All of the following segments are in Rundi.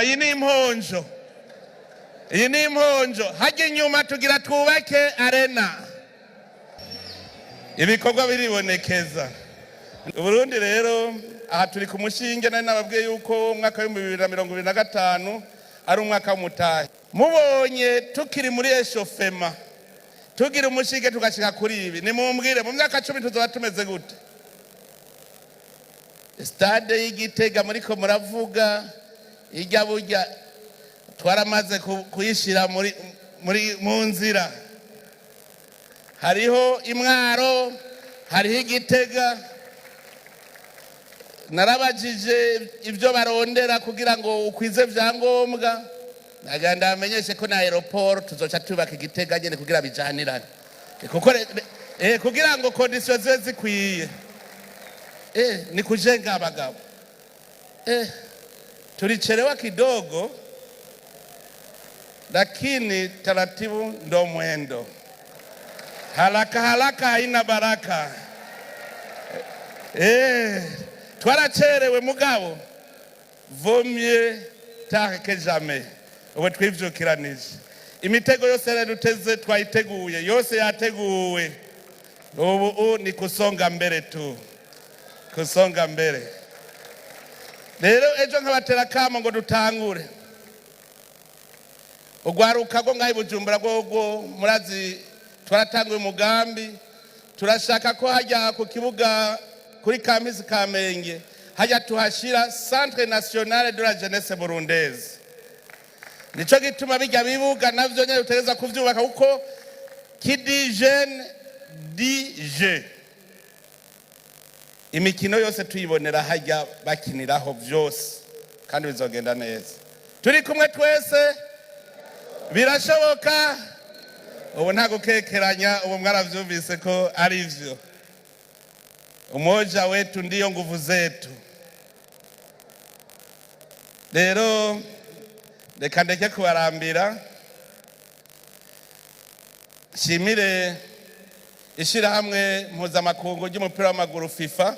Iyi ni imponjo. Iyi ni imponjo. Hajya inyuma tugira twubake arena. Ibikorwa biribonekeza. Burundi rero aha turi ku mushinge nari nababwiye yuko umwaka wa 2025 ari umwaka w'umutahe. Mubonye tukiri muri eshofema. Tugira umushinge tugashika kuri ibi. Nimumbwire mu myaka 10 tuzoba tumeze gute? Stade y'Igitega muriko muravuga ijya burya twaramaze kuyishira mu nzira. Hariho Imwaro, hariho Igitega. Narabajije ibyo barondera kugira ngo ukwize vyangombwa. Naganda amenyeshe ko na aeroport tuzoca tubaka Igitega nyene kugira bijanirane. Kugira ngo conditions zibe zikwiye. Ni kujenga abagabo. Tulichelewa kidogo, lakini taratibu ndo mwendo. Haraka haraka haina baraka. Twaracherewe mugabo. Vaut mieux tard que jamais. Ubu twivyukiranije. Imitego yose yaruduteze twayiteguye, yose yateguwe. Ubu ni kusonga mbere tu. Kusonga mbere. Rero ejo nkabatera kamo ngo dutangure. Ugwaruka go ngahi Bujumbura gogo murazi twaratanguye umugambi. Turashaka ko hajya ku kibuga kuri Kamisi Kamenge hajya tuhashira Centre National de la Jeunesse Burundaise. Nico gituma bijya bibuga navyo nyene utereza kuvyubaka kuko kidi jeune DJ. Imikino yose tuyibonera hajya bakiniraho byose kandi bizogenda neza. Turi kumwe twese birashoboka. Ubu nta gukekeranya, ubu mwaravyumvise ko ari ivyo. Umoja wetu ndiyo nguvu zetu. Rero reka ndeke kubarambira. Shimire ishirahamwe mpuzamakungu ry'umupira w'amaguru FIFA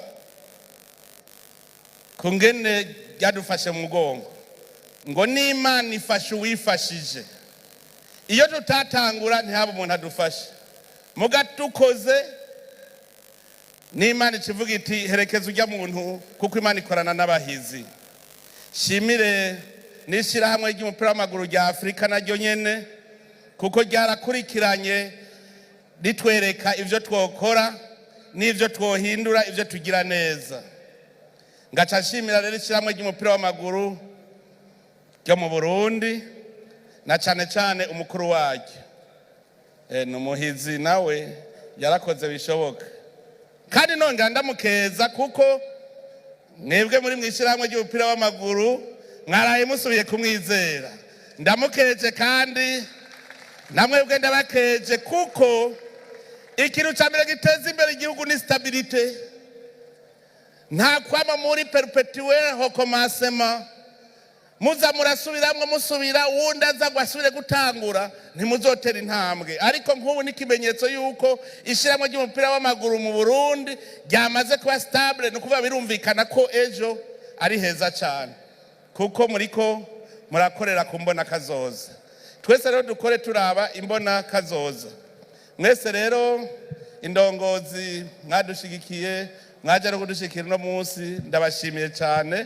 kungene ryadufashe mu mugongo ngo n'Imana ifashe uwifashije. Iyo tutatangura ntihaba umuntu adufashe, mugatukoze n'Imana ikivuga iti herekeza ujya muntu kuko Imana ikorana n'abahizi. Shimire n'ishirahamwe ry'umupira w'amaguru rya Afrika naryo nyene kuko ryarakurikiranye litwereka ivyo twokora n'ivyo twohindura ivyo tugira neza. Ngaca nshimira rero ishyirahamwe ry'umupira w'amaguru ryo mu Burundi na cane cane umukuru waryo. Numuhizi nawe yarakoze bishoboka. Kandi nongera ndamukeza kuko mwebwe muri mwishyirahamwe ry'umupira w'amaguru mwaraye musubiye kumwizera. Ndamukeje kandi namwebwe ndabakeje kuko ikintu cyambere giteza imbere igihugu ni stabilité. Nta kwama muri perpetuel recommencement. Muza murasubiramwe musubira wundi aza gwasubire gutangura ntimuzotera intambwe. Ariko nk'ubu ni kimenyetso yuko ishiramwe ry'umupira w'amaguru mu Burundi ryamaze kuba stable, no kuba birumvikana ko ejo ari heza cyane kuko muriko murakorera ku mbona kazoza. Twese rero dukore turaba imbona kazoza. Mwese rero indongozi mwadushigikiye mwaje no kudushikira no munsi ndabashimiye cyane.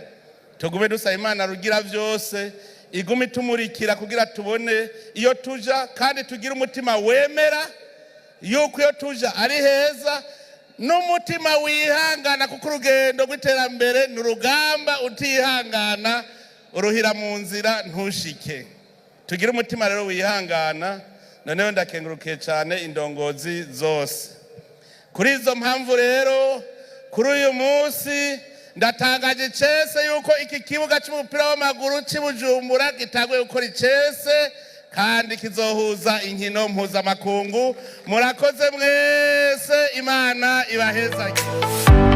Tugume dusaba Imana rugira byose igume tumurikira kugira tubone iyo tuja kandi tugira umutima wemera yuko iyo tuja ari heza n'umutima wihangana kuko urugendo rw'iterambere n'urugamba utihangana uruhira mu nzira ntushike. Tugira umutima rero wihangana. Noneho ndakengurukiye cyane indongozi zose. Kuri izo mpamvu rero kuri uyu munsi ndatangaje cese yuko iki kibuga cy'umupira w'amaguru cy'Ibujumbura gitaguye gukora icese kandi kizohuza inkino mpuzamakungu. Murakoze mwese, Imana ibahezanye.